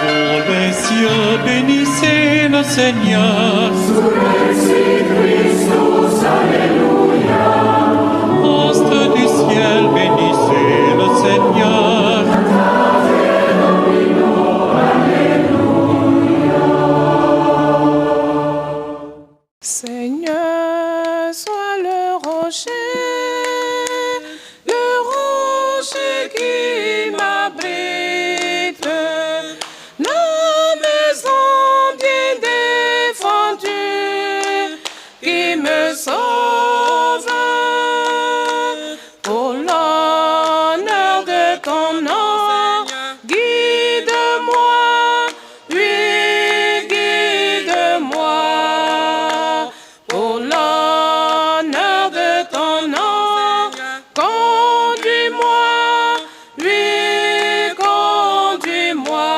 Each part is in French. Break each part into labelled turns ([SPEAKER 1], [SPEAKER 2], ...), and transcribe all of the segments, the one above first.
[SPEAKER 1] Pour les cieux, bénissez le Seigneur.
[SPEAKER 2] Surrexit Christus, Alléluia.
[SPEAKER 1] Astres du ciel, bénissez le Seigneur.
[SPEAKER 3] Seigneur, sois le rocher qui m'abrite, la maison bien défendue qui me sauve. Pour l'honneur de ton nom, guide-moi, oui, guide-moi. Pour l'honneur de ton nom, conduis-moi, oui, conduis-moi.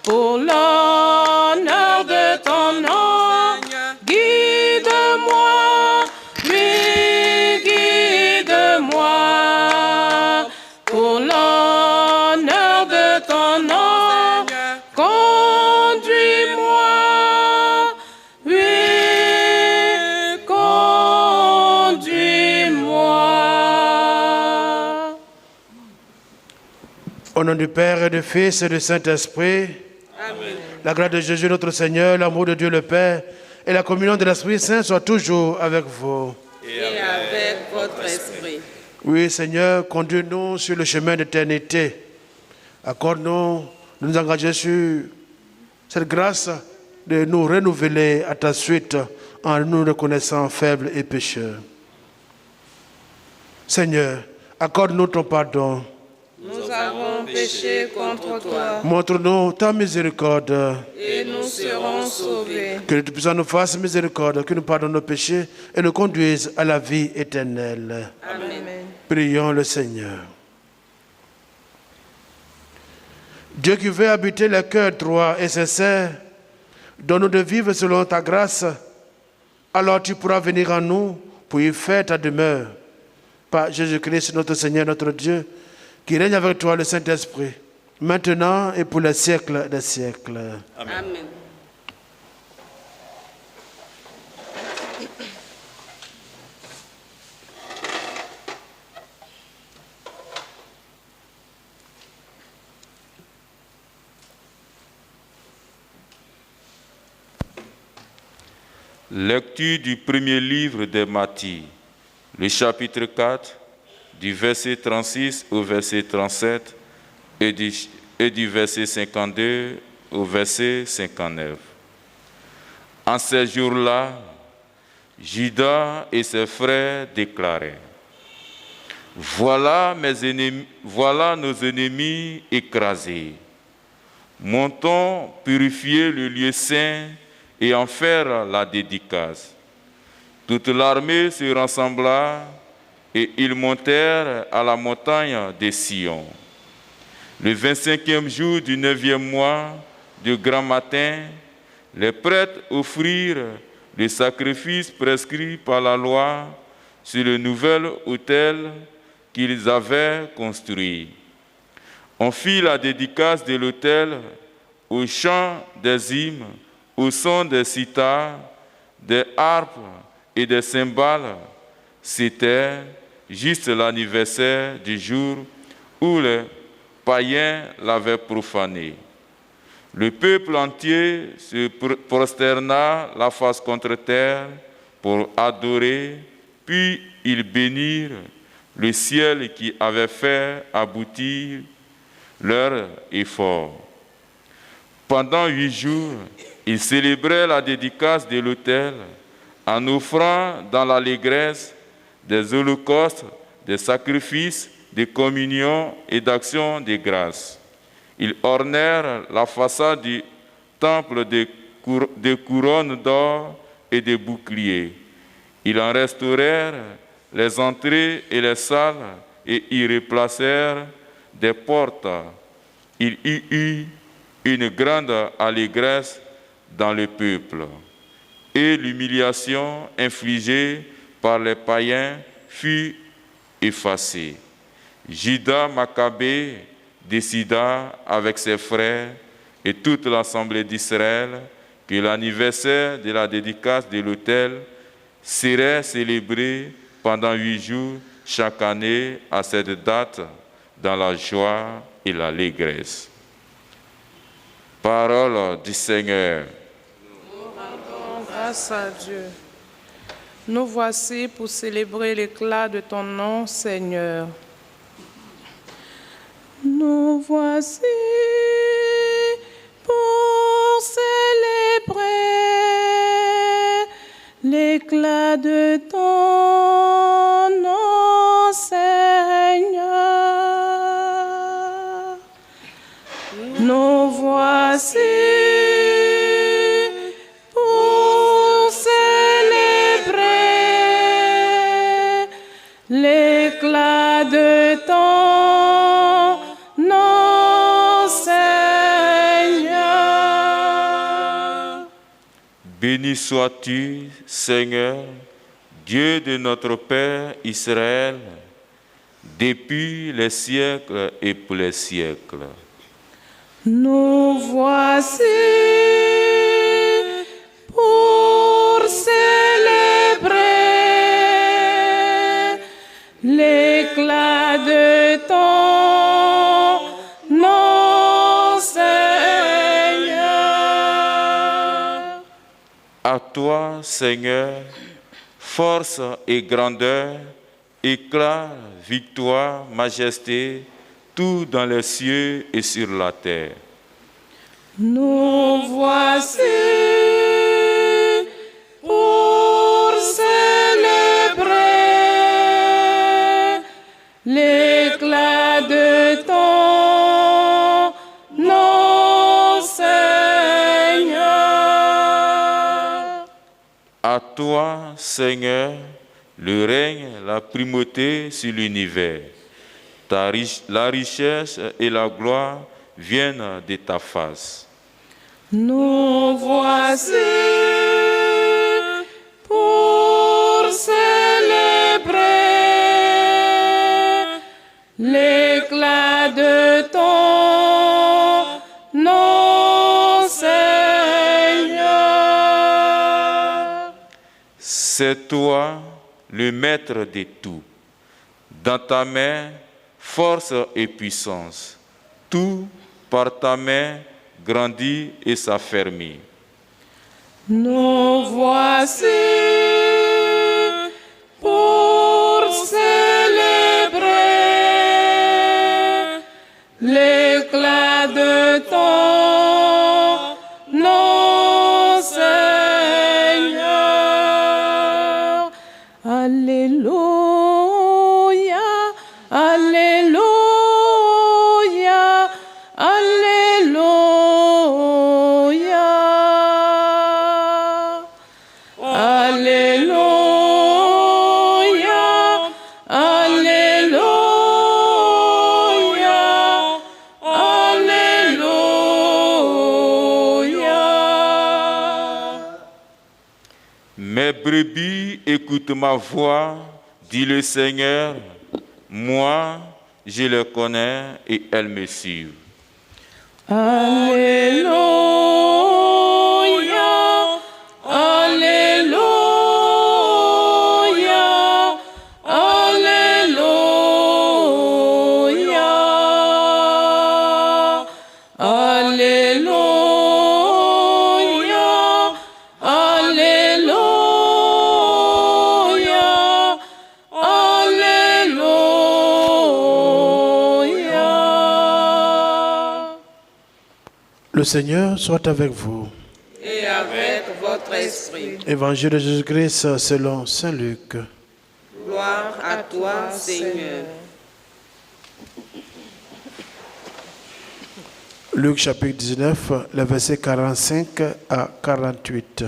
[SPEAKER 3] Pour l'honneur de ton nom, guide-moi, oui, guide-moi. Pour l'honneur de ton nom, conduis-moi, oui, conduis-moi.
[SPEAKER 4] Au nom du Père et du Fils et du Saint-Esprit,
[SPEAKER 3] Amen.
[SPEAKER 4] la grâce de Jésus notre Seigneur, l'amour de Dieu le Père et la communion de l'Esprit Saint soient toujours avec vous.
[SPEAKER 3] Et avec votre esprit.
[SPEAKER 4] Oui, Seigneur, conduis-nous sur le chemin d'éternité. Accorde-nous de nous engager sur cette grâce de nous renouveler à ta suite en nous reconnaissant faibles et pécheurs. Seigneur, accorde-nous ton pardon.
[SPEAKER 3] Nous avons péché contre toi
[SPEAKER 4] Montre-nous ta miséricorde.
[SPEAKER 3] et nous serons sauvés.
[SPEAKER 4] Que le Tout-Puissant nous fasse miséricorde, que nous pardonne nos péchés et nous conduise à la vie éternelle.
[SPEAKER 3] Amen.
[SPEAKER 4] Prions le Seigneur. Dieu qui veut habiter les cœurs droits et sincères, donne-nous de vivre selon ta grâce. Alors tu pourras venir en nous pour y faire ta demeure. Par Jésus-Christ, notre Seigneur, notre Dieu, qui règne avec toi le Saint-Esprit, maintenant et pour les siècles des siècles.
[SPEAKER 3] Amen.
[SPEAKER 5] Lecture du premier livre de Matthieu, le chapitre 4, du verset 36 au verset 37 et du verset 52 au verset 59. En ces jours-là, Judas et ses frères déclaraient: voilà nos ennemis écrasés. Montons purifier le lieu saint et en faire la dédicace. Toute l'armée se rassembla et ils montèrent à la montagne de Sion. Le 25e jour du 9e mois, du grand matin, les prêtres offrirent le sacrifice prescrit par la loi sur le nouvel autel qu'ils avaient construit. On fit la dédicace de l'autel au chant des hymnes, au son des cithars, des harpes et des cymbales. C'était juste l'anniversaire du jour où les païens l'avaient profané. Le peuple entier se prosterna la face contre terre pour adorer, puis ils bénirent le ciel qui avait fait aboutir leur effort. Pendant 8 jours, ils célébraient la dédicace de l'autel en offrant dans l'allégresse des holocaustes, des sacrifices, des communions et d'actions de grâce. Ils ornèrent la façade du temple de couronnes d'or et de boucliers. Ils en restaurèrent les entrées et les salles et y replacèrent des portes. Il y eut une grande allégresse dans le peuple. Et l'humiliation infligée par les païens fut effacée. Judas Maccabée, décida avec ses frères et toute l'assemblée d'Israël que l'anniversaire de la dédicace de l'autel serait célébré pendant 8 jours chaque année à cette date dans la joie et l'allégresse. Parole du Seigneur.
[SPEAKER 3] Nous rendons grâce à Dieu. Nous voici pour célébrer l'éclat de ton nom, Seigneur. Nous voici pour célébrer l'éclat de ton nom, Seigneur. Nous voici pour célébrer l'éclat de ton nom, Seigneur.
[SPEAKER 5] Béni sois-tu, Seigneur, Dieu de notre Père Israël, depuis les siècles et pour les siècles.
[SPEAKER 3] Nous voici pour célébrer l'éclat de ton nom, Seigneur.
[SPEAKER 5] À toi, Seigneur, force et grandeur, éclat, victoire, majesté, tout dans les cieux et sur la terre.
[SPEAKER 3] Nous voici pour célébrer l'éclat de ton nom, Seigneur.
[SPEAKER 5] À toi, Seigneur, le règne, la primauté sur l'univers. La richesse et la gloire viennent de ta face.
[SPEAKER 3] Nous voici pour célébrer l'éclat de ton nom, Seigneur.
[SPEAKER 5] C'est toi, le maître de tout. Dans ta main, force et puissance. Tout par ta main grandit et s'affermit.
[SPEAKER 3] Nous voici pour célébrer l'éclat de ton nom, Seigneur. Alléluia, Alléluia, Alléluia. Alléluia, Alléluia, Alléluia.
[SPEAKER 5] Mes brebis écoutent ma voix, dit le Seigneur. Moi, je les connais et elles me suivent.
[SPEAKER 3] Alléluia, Alléluia, Alléluia, Alléluia, Alléluia, Alléluia.
[SPEAKER 4] Le Seigneur soit avec vous.
[SPEAKER 3] Et avec votre esprit.
[SPEAKER 4] Évangile de Jésus-Christ selon saint Luc.
[SPEAKER 3] Gloire à toi, Seigneur.
[SPEAKER 4] Luc chapitre 19, les versets 45 à 48.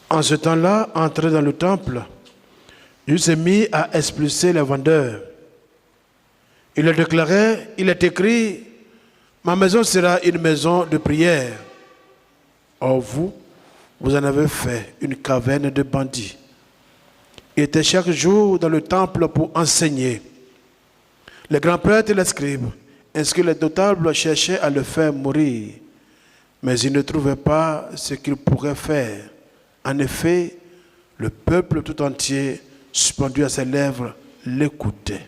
[SPEAKER 4] En ce temps-là, entré dans le temple, Jésus s'est mis à expulser les vendeurs. Il leur déclarait, il est écrit, ma maison sera une maison de prière. Or vous en avez fait une caverne de bandits. Il était chaque jour dans le temple pour enseigner. Les grands prêtres et les scribes, ainsi que les notables, cherchaient à le faire mourir, mais ils ne trouvaient pas ce qu'ils pourraient faire. En effet, le peuple tout entier, suspendu à ses lèvres, l'écoutait.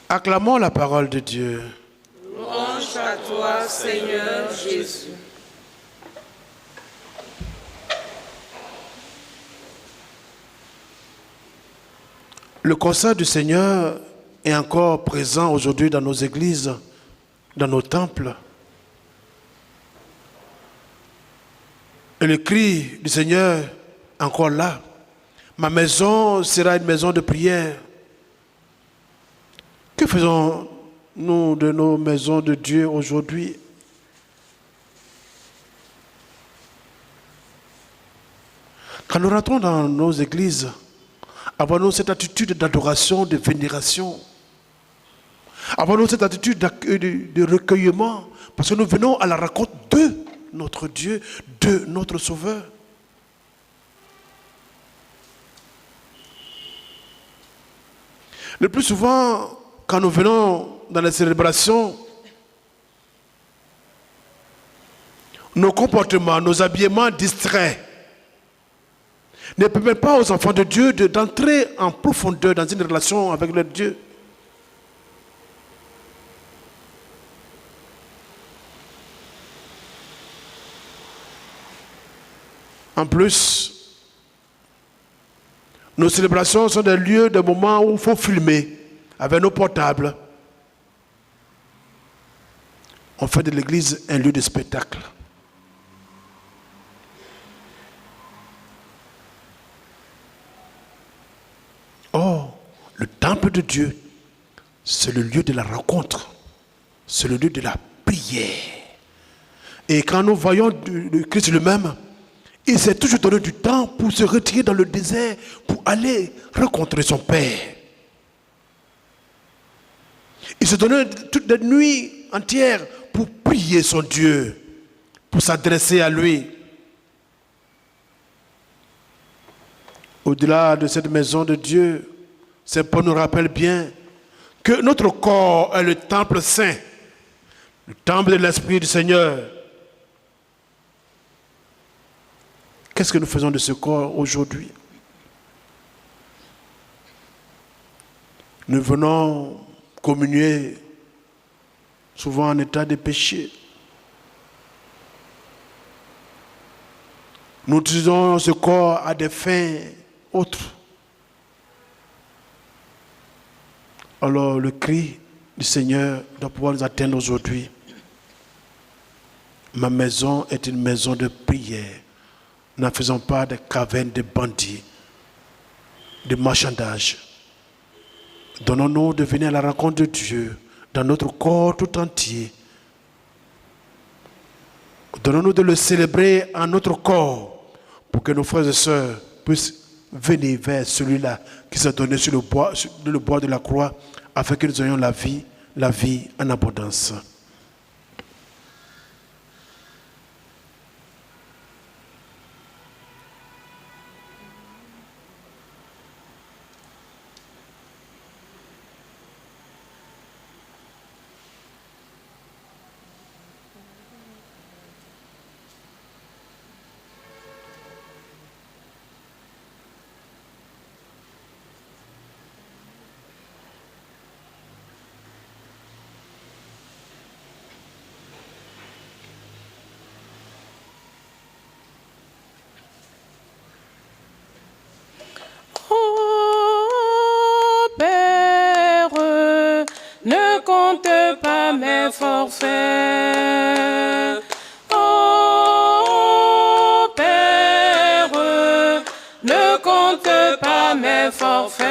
[SPEAKER 4] Acclamons la parole de Dieu.
[SPEAKER 3] Louange à toi, Seigneur Jésus.
[SPEAKER 4] Le concert du Seigneur est encore présent aujourd'hui dans nos églises, dans nos temples. Et le cri du Seigneur est encore là. Ma maison sera une maison de prière. Que faisons-nous de nos maisons de Dieu aujourd'hui? Quand nous rentrons dans nos églises, avons-nous cette attitude d'adoration, de vénération? Avons-nous cette attitude de recueillement? Parce que nous venons à la rencontre de notre Dieu, de notre Sauveur. Le plus souvent, quand nous venons dans les célébrations, nos comportements, nos habillements distraits ne permettent pas aux enfants de Dieu d'entrer en profondeur dans une relation avec leur Dieu. En plus, nos célébrations sont des lieux, des moments où il faut filmer avec nos portables. On fait de l'église un lieu de spectacle. Or, le temple de Dieu, c'est le lieu de la rencontre, c'est le lieu de la prière. Et quand nous voyons le Christ lui-même, il s'est toujours donné du temps pour se retirer dans le désert, pour aller rencontrer son Père. Il se donnait toute la nuit entière pour prier son Dieu, pour s'adresser à lui. Au-delà de cette maison de Dieu, Saint Paul nous rappelle bien que notre corps est le temple saint, le temple de l'Esprit du Seigneur. Qu'est-ce que nous faisons de ce corps aujourd'hui? Nous venons communier souvent en état de péché. Nous utilisons ce corps à des fins autres. Alors le cri du Seigneur doit pouvoir nous atteindre aujourd'hui. Ma maison est une maison de prière. N'en faisons pas des cavernes de bandits, de marchandage. Donnons-nous de venir à la rencontre de Dieu dans notre corps tout entier. Donnons-nous de le célébrer en notre corps pour que nos frères et sœurs puissent venir vers celui-là qui s'est donné sur le bois de la croix afin que nous ayons la vie en abondance.
[SPEAKER 3] Mes forfaits. Oh Père, ne compte pas mes forfaits.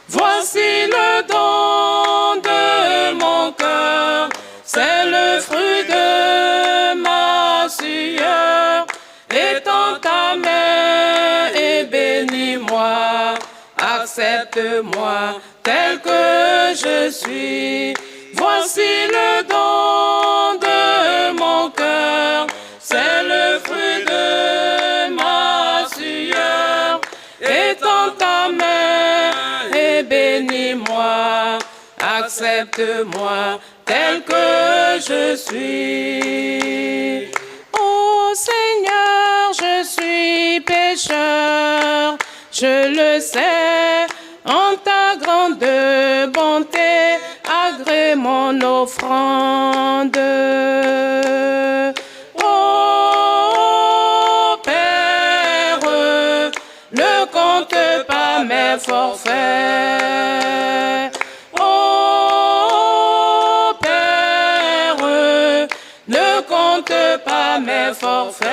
[SPEAKER 3] Voici le don de mon cœur, c'est le fruit de ma sueur. Étends ta main et bénis-moi, accepte-moi tel que je suis. Voici le don de mon cœur, c'est le fruit de ma sueur. accepte-moi tel que je suis. Ô Seigneur, je suis pécheur, je le sais, en ta grande bonté, agrée mon offrande. Ô Père, ne compte pas mes forfaits. Ô Père, ne compte pas mes forfaits.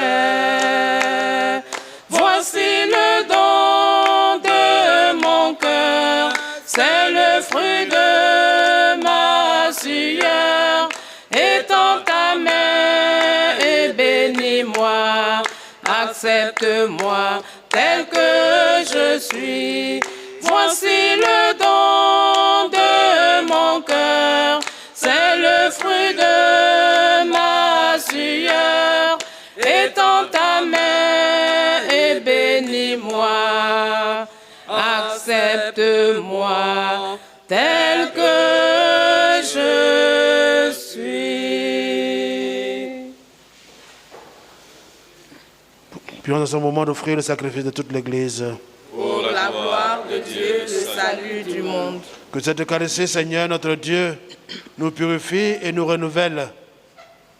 [SPEAKER 3] Voici le don de mon cœur, c'est le fruit de ma sueur. Étends ta main et bénis-moi, accepte-moi tel que je suis. Voici le don de mon cœur, c'est le fruit de ma sueur. Étends ta main et bénis-moi, accepte-moi tel que je suis.
[SPEAKER 4] Puis dans ce moment d'offrir le sacrifice de toute l'Église.
[SPEAKER 3] Pour la gloire de Dieu, le salut du monde.
[SPEAKER 4] Que cette Eucharistie, Seigneur notre Dieu, nous purifie et nous renouvelle.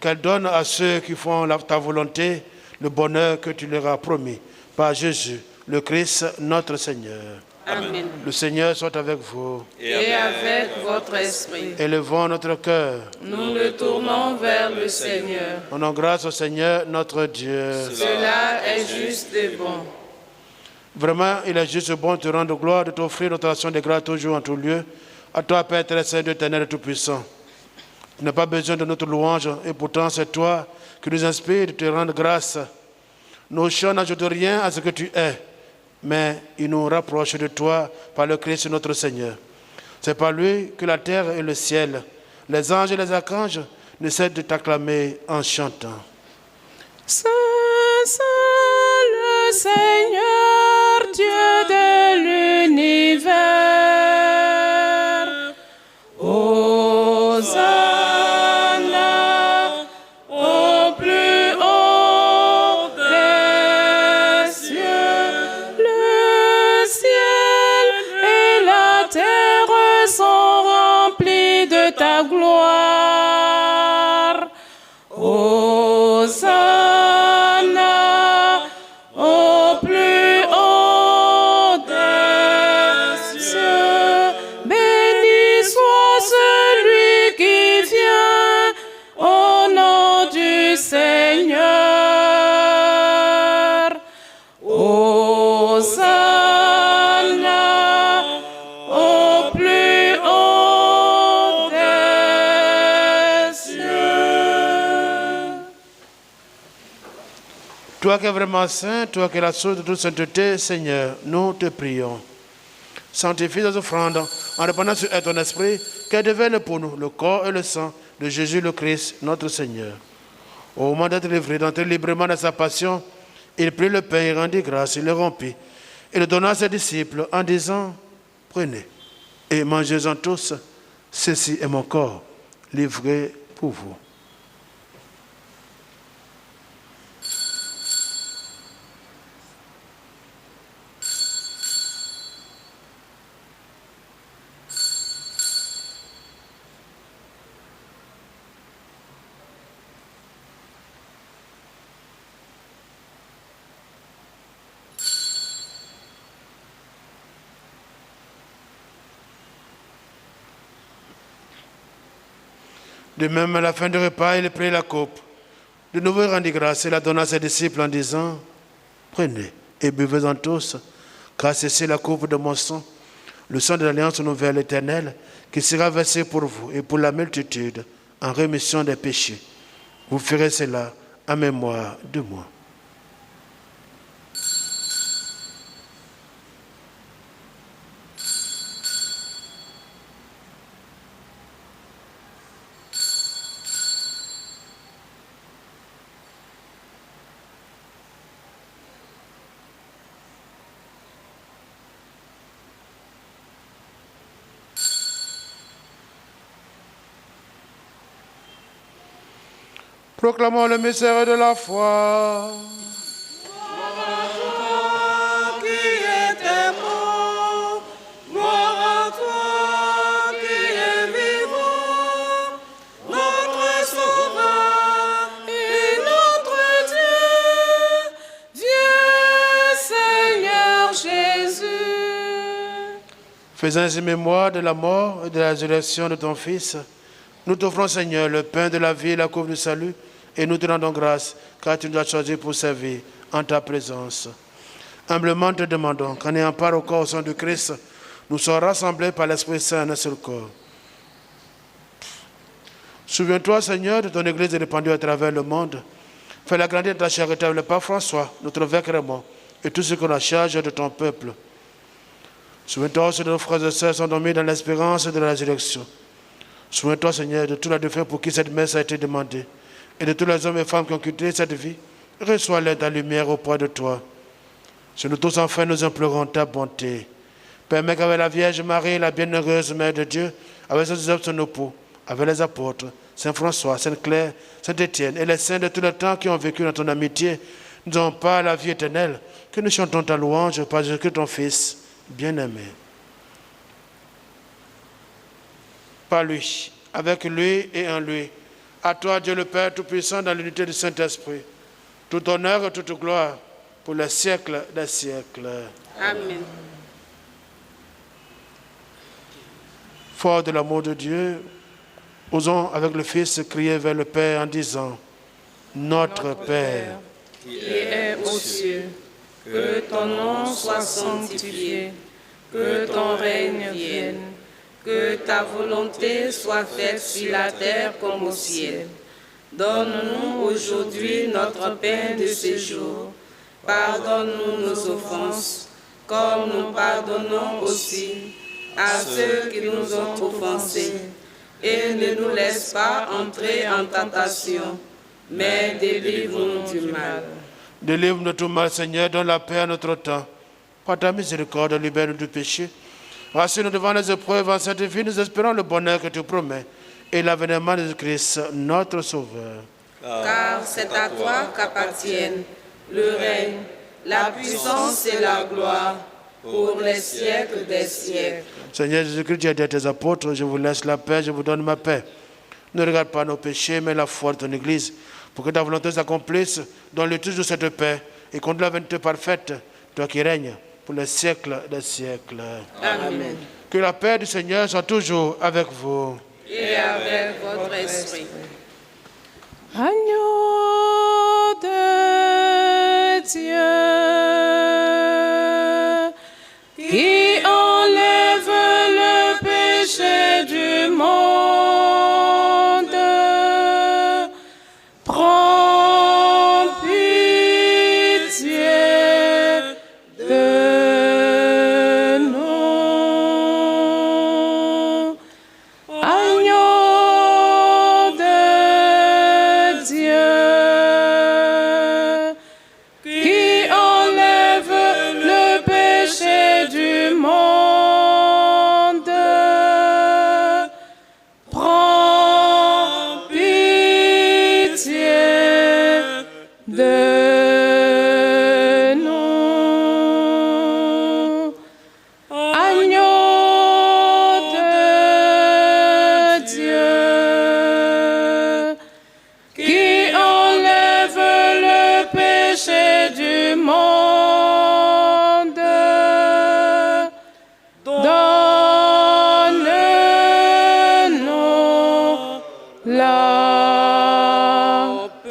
[SPEAKER 4] Qu'elle donne à ceux qui font ta volonté le bonheur que tu leur as promis. Par Jésus, le Christ, notre Seigneur.
[SPEAKER 3] Amen.
[SPEAKER 4] Le Seigneur soit avec vous.
[SPEAKER 3] Et avec votre esprit.
[SPEAKER 4] Élevons notre cœur.
[SPEAKER 3] Nous le tournons vers le Seigneur.
[SPEAKER 4] Rendons grâce au Seigneur notre Dieu.
[SPEAKER 3] Cela est juste et bon.
[SPEAKER 4] Vraiment, il est juste bon de te rendre gloire, de t'offrir notre action de grâce toujours en tout lieu. À toi, Père très saint, Dieu éternel et tout-puissant. Tu n'as pas besoin de notre louange, et pourtant c'est toi qui nous inspire de te rendre grâce. Nos chants n'ajoutent rien à ce que tu es, mais ils nous rapprochent de toi par le Christ notre Seigneur. C'est par lui que la terre et le ciel, les anges et les archanges ne cessent de t'acclamer en chantant.
[SPEAKER 3] Saint, Saint, le Seigneur, Dieu de l'univers. Hosanna au plus haut des cieux. Le ciel et la terre sont remplis de ta gloire. Hosanna au plus haut des cieux. Béni soit celui qui vient au nom du Seigneur. Hosanna au plus haut des cieux.
[SPEAKER 4] Toi qui es vraiment saint, toi qui es la source de toute sainteté, Seigneur, nous te prions. Sanctifie nos offrandes en répandant sur elle ton esprit, qu'elle devienne pour nous le corps et le sang de Jésus le Christ, notre Seigneur. Au moment d'être livré, d'entrer librement dans sa passion, il prit le pain, il rendit grâce, il le rompit, et le donna à ses disciples en disant, prenez et mangez-en tous, ceci est mon corps, livré pour vous. De même, à la fin du repas, il prit la coupe. De nouveau, il rendit grâce et la donna à ses disciples en disant, prenez et buvez-en tous, car ceci est la coupe de mon sang, le sang de l'alliance nouvelle éternelle, qui sera versé pour vous et pour la multitude en rémission des péchés. Vous ferez cela en mémoire de moi. Proclamons le mystère de la foi. Faisant ainsi mémoire de la mort et de la résurrection de ton Fils, nous t'offrons, Seigneur, le pain de la vie et la coupe du salut, et nous te rendons grâce, car tu nous as choisis pour servir en ta présence. Humblement te demandons qu'en ayant part au corps au sang du Christ, nous soyons rassemblés par l'Esprit Saint en un seul corps. Souviens-toi, Seigneur, de ton Église répandue à travers le monde. Fais-la grandir de ta charité avec le Pape François, notre évêque Raymond, et tous ceux qu'on a charge de ton peuple. Souviens-toi aussi de nos frères et sœurs sont dormis dans l'espérance de la résurrection. Souviens-toi, Seigneur, de tous les défunts pour qui cette messe a été demandée, et de tous les hommes et femmes qui ont quitté cette vie. Reçois-les ta lumière auprès de toi. Sur nous tous, enfin, nous implorons ta bonté. Permets qu'avec la Vierge Marie, la bienheureuse Mère de Dieu, avec ses apôtres, avec les apôtres, Saint François, Sainte Claire, Saint Étienne et les saints de tout le temps qui ont vécu dans ton amitié, nous n'avons pas la vie éternelle, que nous chantons ta louange par Jésus-Christ, ton Fils, bien-aimé. Par lui, avec lui et en lui, à toi, Dieu le Père Tout-Puissant, dans l'unité du Saint-Esprit, tout honneur et toute gloire pour les siècles des siècles.
[SPEAKER 3] Amen.
[SPEAKER 4] Fort de l'amour de Dieu, osons avec le Fils crier vers le Père en disant: Notre Père,
[SPEAKER 3] qui es aux cieux, que ton nom soit sanctifié, que ton règne vienne, que ta volonté soit faite sur la terre comme au ciel. Donne-nous aujourd'hui notre pain de ce jour. Pardonne-nous nos offenses, comme nous pardonnons aussi à ceux qui nous ont offensés. Et ne nous laisse pas entrer en tentation, mais délivre-nous du mal.
[SPEAKER 4] Délivre-nous de tout mal, Seigneur, donne la paix à notre temps. Par ta miséricorde, libère-nous du péché. Rassure-nous devant les épreuves, en cette vie, nous espérons le bonheur que tu promets et l'avènement de Christ, notre Sauveur.
[SPEAKER 3] Car c'est à toi qu'appartiennent le règne, la puissance et la gloire pour les siècles des siècles.
[SPEAKER 4] Seigneur Jésus-Christ, tu as dit à tes apôtres: je vous laisse la paix, je vous donne ma paix. Ne regarde pas nos péchés, mais la foi de ton Église, pour que ta volonté s'accomplisse dans le de cette paix et contre la vérité parfaite, toi qui règnes pour les siècles des siècles.
[SPEAKER 3] Amen.
[SPEAKER 4] Que la paix du Seigneur soit toujours avec vous.
[SPEAKER 3] Et avec votre esprit.
[SPEAKER 6] Agneau de Dieu, qui enlève le péché du monde, prends pitié de nous. Agneau de Dieu, qui enlève le péché du monde, prends pitié de nous. Agneau de Dieu, qui enlève le péché du monde, donne-nous la paix.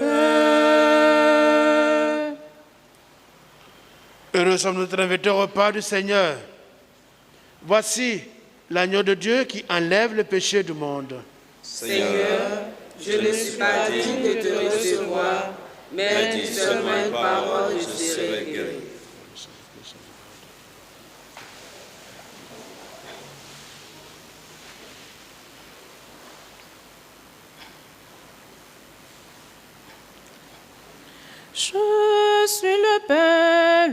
[SPEAKER 4] Heureux sommes nous d'être invités au repas du Seigneur. Voici l'agneau de Dieu qui enlève le péché du monde.
[SPEAKER 3] Seigneur, je ne suis pas digne de te recevoir, mais dis seulement une parole et je serai guéri.
[SPEAKER 6] Je suis le pain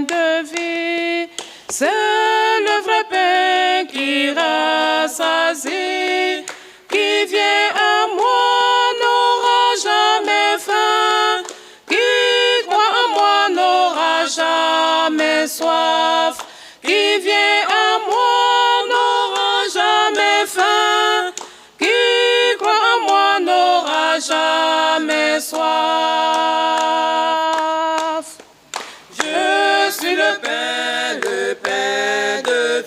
[SPEAKER 6] de vie. C'est le vrai pain qui rassasie, qui vient à moi, n'aura jamais soif. Qui vient à moi n'aura jamais faim. Qui croit en moi n'aura jamais soif.
[SPEAKER 3] Je suis le pain de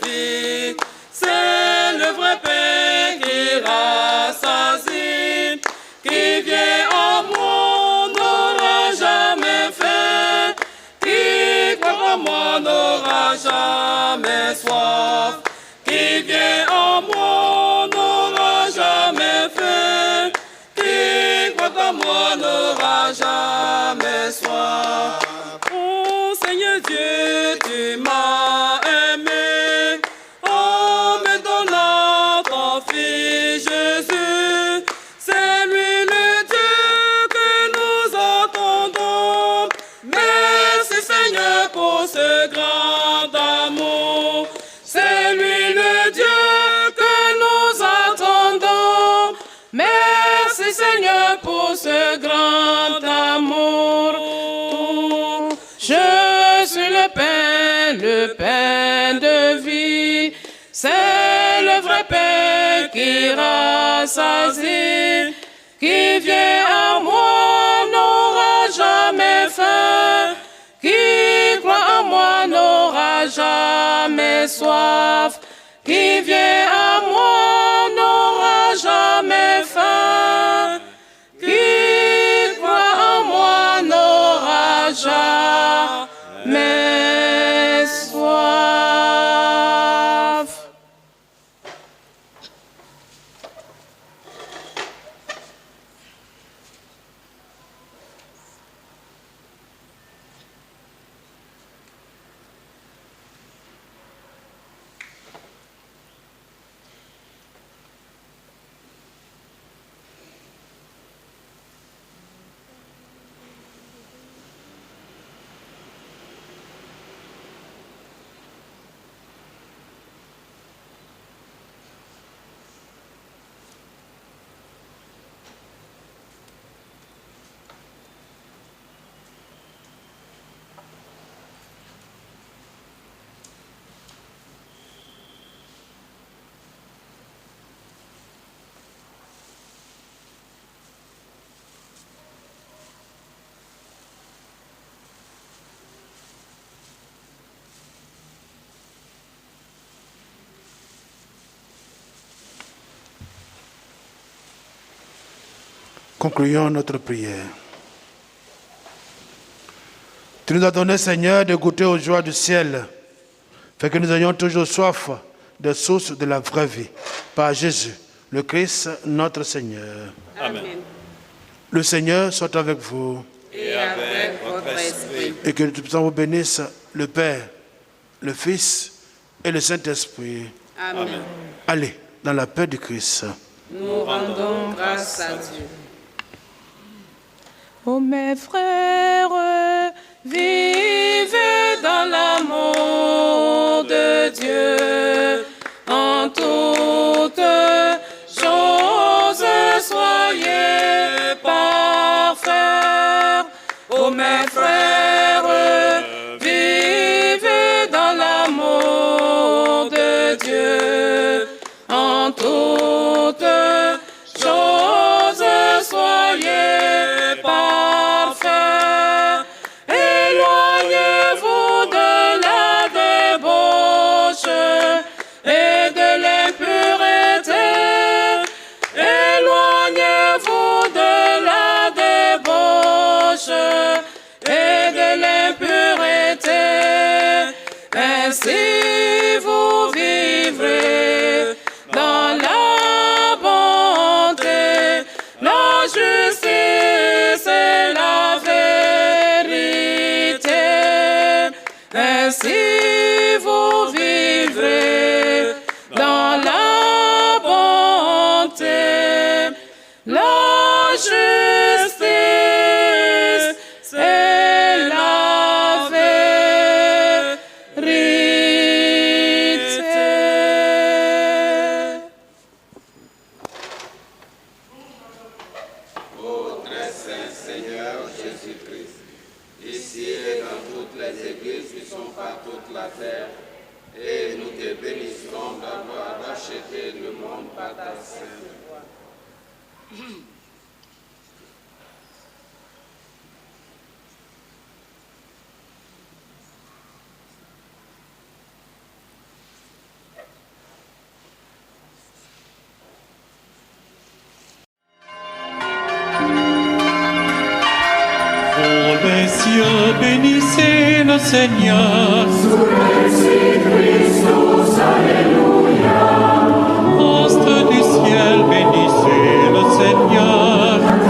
[SPEAKER 3] vie. C'est le vrai pain qui rassasie. Qui vient en moi n'aura jamais faim. Qui croit en moi n'aura jamais soif. Qui vient en moi n'aura jamais faim. Qui croit en moi n'aura jamais soif. Oh Seigneur Dieu, tu m'as aimé en me donnant ton Fils Jésus. C'est lui le Dieu que nous attendons. Merci Seigneur pour ce grand amour. C'est lui le Dieu que nous attendons. Merci Seigneur pour ce grand amour.
[SPEAKER 6] Je suis le pain de vie. C'est le vrai pain qui rassasie. Qui vient à moi n'aura jamais faim. Qui croit en moi n'aura jamais soif. Qui vient à moi n'aura jamais faim. Qui croit en moi n'aura jamais soif.
[SPEAKER 4] Concluons notre prière. Tu nous as donné, Seigneur, de goûter aux joies du ciel, fait que nous ayons toujours soif des sources de la vraie vie. Par Jésus, le Christ, notre Seigneur.
[SPEAKER 3] Amen.
[SPEAKER 4] Le Seigneur soit avec vous.
[SPEAKER 3] Et avec votre esprit.
[SPEAKER 4] Et que le Tout-Puissant vous bénisse, le Père, le Fils et le Saint-Esprit.
[SPEAKER 3] Amen.
[SPEAKER 4] Allez, dans la paix du Christ.
[SPEAKER 3] Nous rendons grâce à Dieu.
[SPEAKER 6] Oh mes frères, vivez dans l'amour de Dieu. En toutes choses, soyez parfaits. Oh mes frères, vivez dans l'amour de Dieu. En toutes choses, soyez parfaits. Éloignez-vous de la débauche et de l'impureté. Éloignez-vous de la débauche et de l'impureté. Ainsi vous vivrez dans la bonté, la justice et la vérité. Ainsi vous vivrez dans la bonté, la justice et la vérité.
[SPEAKER 2] Ô très saint Seigneur Jésus-Christ, ici et dans toutes les églises du
[SPEAKER 7] sont par toute la terre, et nous te bénissons d'avoir racheté le monde par ta sainte voix.
[SPEAKER 1] Ô les cieux, bénissez le Seigneur. Astres du ciel, bénissez le Seigneur.